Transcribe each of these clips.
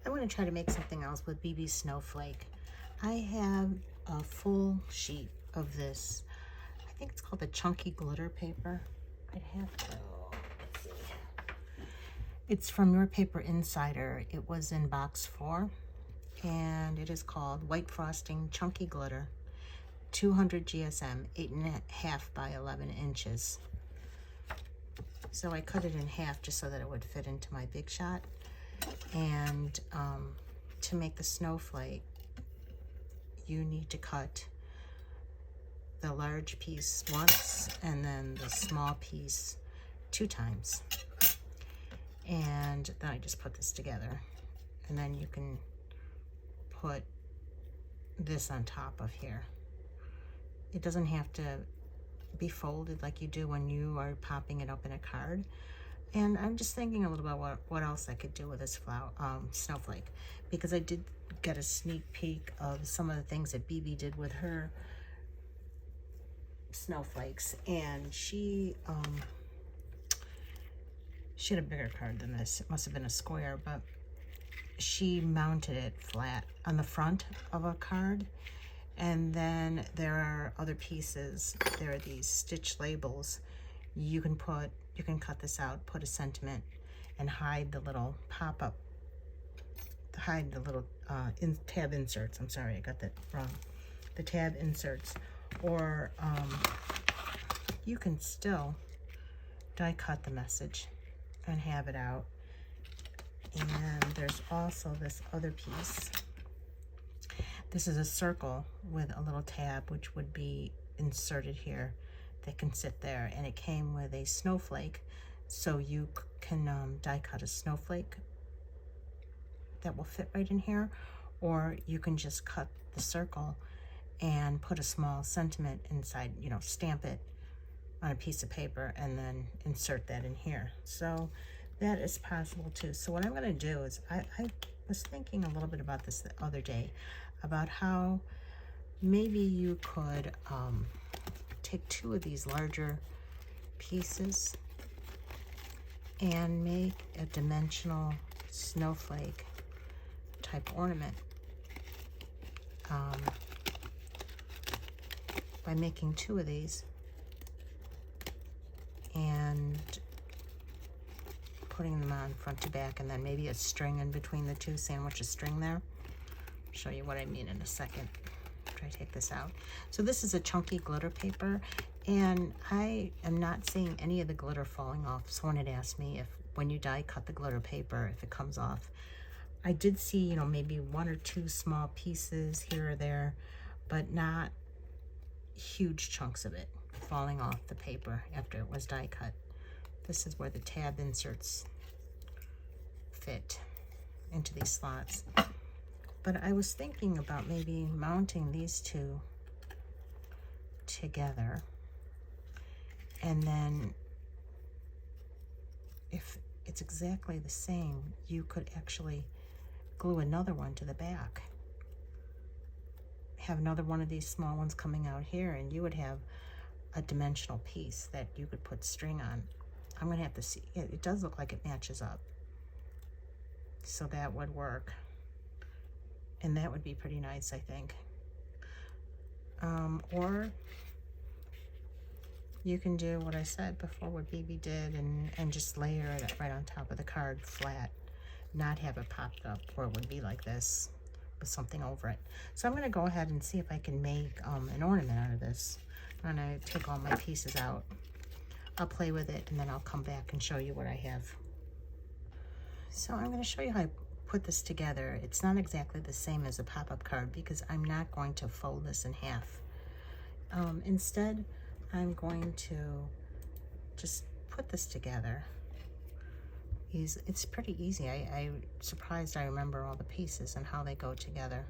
I want to try to make something else with Bibi Snowflake. I have a full sheet of this. I think it's called the chunky glitter paper. I'd have to, let's see. It's from Your Paper Insider. It was in box 4, and it is called White Frosting Chunky Glitter, 200 GSM, 8.5 by 11 inches. So I cut it in half just so that it would fit into my Big Shot. And to make the snowflake, you need to cut the large piece once and then the small piece 2 times. And then I just put this together. And then you can put this on top of here. It doesn't have to be folded like you do when you are popping it up in a card. And I'm just thinking a little about what else I could do with this snowflake, because I did get a sneak peek of some of the things that Bibi did with her snowflakes, and she had a bigger card than this. It must have been a square, but she mounted it flat on the front of a card. And then there are other pieces. There are these stitch labels. You can cut this out, put a sentiment, and hide the little pop-up, hide the little tab inserts. I'm sorry, I got that wrong. The tab inserts. Or you can still die cut the message and have it out. And there's also this other piece. This is a circle with a little tab which would be inserted here that can sit there, and it came with a snowflake, so you can die cut a snowflake that will fit right in here, or you can just cut the circle and put a small sentiment inside, you know, stamp it on a piece of paper and then insert that in here. So that is possible too. So what I'm going to do is I was thinking a little bit about this the other day, about how maybe you could take 2 of these larger pieces and make a dimensional snowflake type ornament by making 2 of these and putting them on front to back, and then maybe a string in between the 2, sandwich a string there. Show you what I mean in a second after I take this out. So this is a chunky glitter paper, and I am not seeing any of the glitter falling off. Someone had asked me if when you die cut the glitter paper, if it comes off. I did see, you know, maybe 1 or 2 small pieces here or there, but not huge chunks of it falling off the paper after it was die cut. This is where the tab inserts fit into these slots. But I was thinking about maybe mounting these 2 together, and then if it's exactly the same, you could actually glue another one to the back. Have another one of these small ones coming out here, and you would have a dimensional piece that you could put string on. I'm going to have to see. It does look like it matches up. So that would work. And that would be pretty nice, I think. Or you can do what I said before, what Bibi did, and just layer it right on top of the card flat. Not have it popped up where it would be like this with something over it. So I'm going to go ahead and see if I can make an ornament out of this. I'm going to take all my pieces out. I'll play with it, and then I'll come back and show you what I have. So I'm going to show you how I put this together. It's not exactly the same as a pop-up card because I'm not going to fold this in half. Instead, I'm going to just put this together. It's pretty easy. I'm surprised I remember all the pieces and how they go together.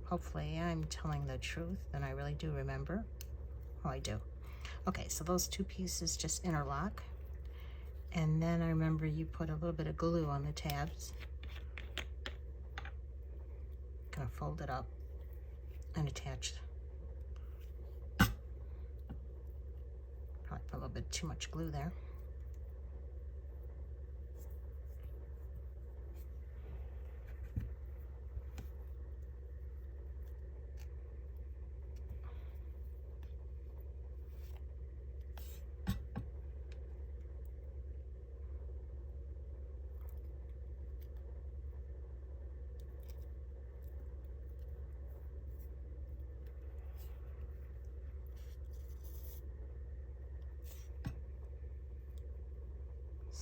Hopefully I'm telling the truth and I really do remember. Oh, I do. Okay, so those 2 pieces just interlock. And then I remember you put a little bit of glue on the tabs. Gonna fold it up and attach. Probably put a little bit too much glue there.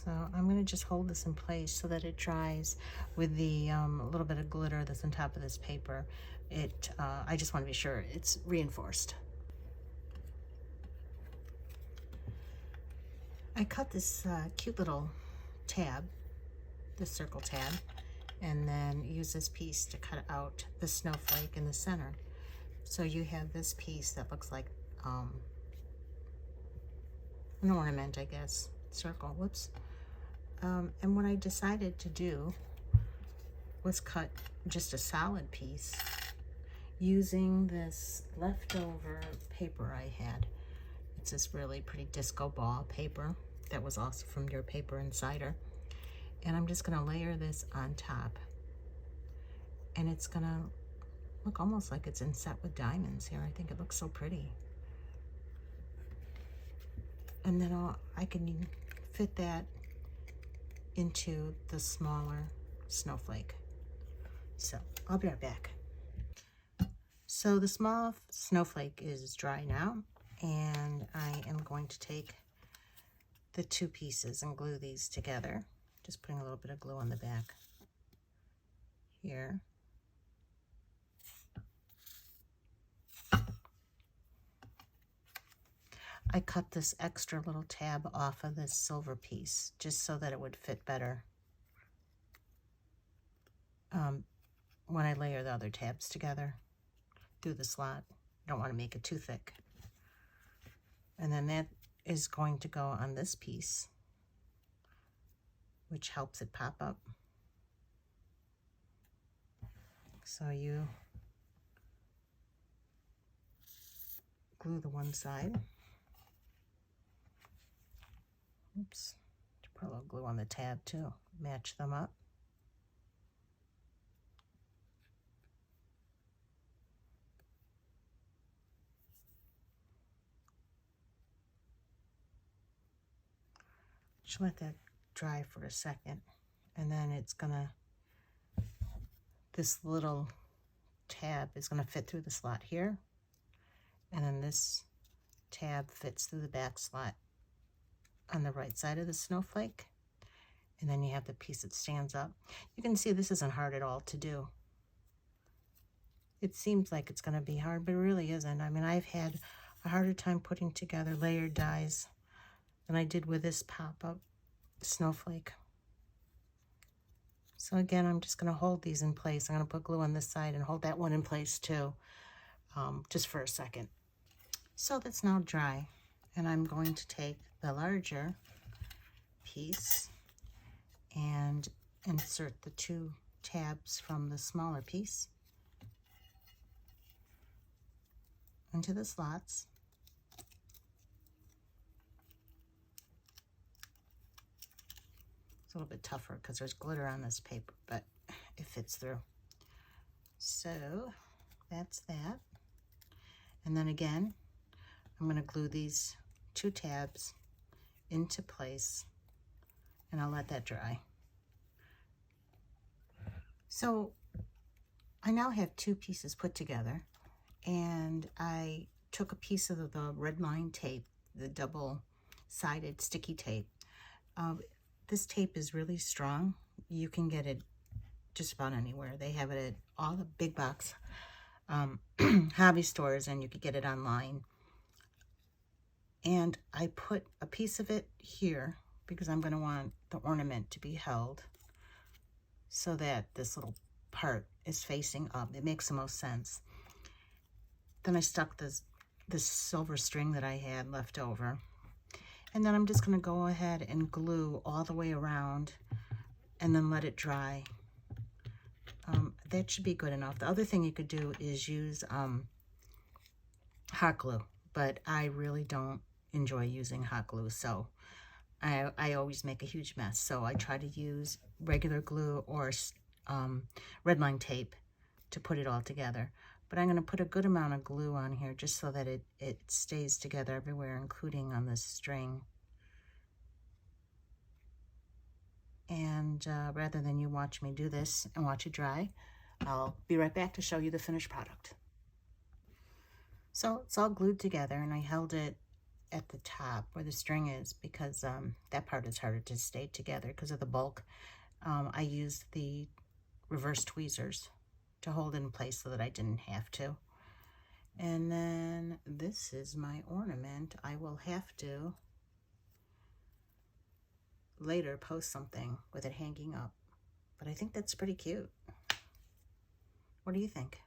So I'm going to just hold this in place so that it dries with the little bit of glitter that's on top of this paper. I just want to be sure it's reinforced. I cut this cute little tab, this circle tab, and then use this piece to cut out the snowflake in the center. So you have this piece that looks like an ornament, I guess, circle, whoops. And what I decided to do was cut just a solid piece using this leftover paper I had. It's this really pretty disco ball paper that was also from your Paper Insider. And I'm just gonna layer this on top. And it's gonna look almost like it's inset with diamonds here. I think it looks so pretty. And then I can fit that into the smaller snowflake. So I'll be right back. So the small snowflake is dry now, and I am going to take the two pieces and glue these together. Just putting a little bit of glue on the back here. I cut this extra little tab off of this silver piece just so that it would fit better when I layer the other tabs together through the slot. I don't want to make it too thick. And then that is going to go on this piece, which helps it pop up. So you glue the one side. Oops, put a little glue on the tab too. Match them up. Just let that dry for a second, and then it's gonna, this little tab is gonna fit through the slot here, and then this tab fits through the back slot on the right side of the snowflake, and then you have the piece that stands up. You can see this isn't hard at all to do. It seems like it's going to be hard, but it really isn't. I mean, I've had a harder time putting together layered dies than I did with this pop-up snowflake. So again, I'm just going to hold these in place. I'm going to put glue on this side and hold that one in place too, just for a second. So that's now dry, and I'm going to take the larger piece and insert the two tabs from the smaller piece into the slots. It's a little bit tougher because there's glitter on this paper, but it fits through. So that's that. And then again, I'm going to glue these two tabs into place, and I'll let that dry. So I now have two pieces put together, and I took a piece of the red line tape, the double-sided sticky tape. This tape is really strong. You can get it just about anywhere. They have it at all the big box hobby stores, and you could get it online. And I put a piece of it here because I'm going to want the ornament to be held so that this little part is facing up. It makes the most sense. Then I stuck this silver string that I had left over. And then I'm just going to go ahead and glue all the way around and then let it dry. That should be good enough. The other thing you could do is use hot glue, but I really don't enjoy using hot glue, so I always make a huge mess. So I try to use regular glue or red line tape to put it all together. But I'm going to put a good amount of glue on here just so that it stays together everywhere, including on this string. And rather than you watch me do this and watch it dry, I'll be right back to show you the finished product. So it's all glued together, and I held it at the top where the string is, because that part is harder to stay together because of the bulk. I used the reverse tweezers to hold it in place so that I didn't have to. And then this is my ornament. I will have to later post something with it hanging up, but I think that's pretty cute. What do you think?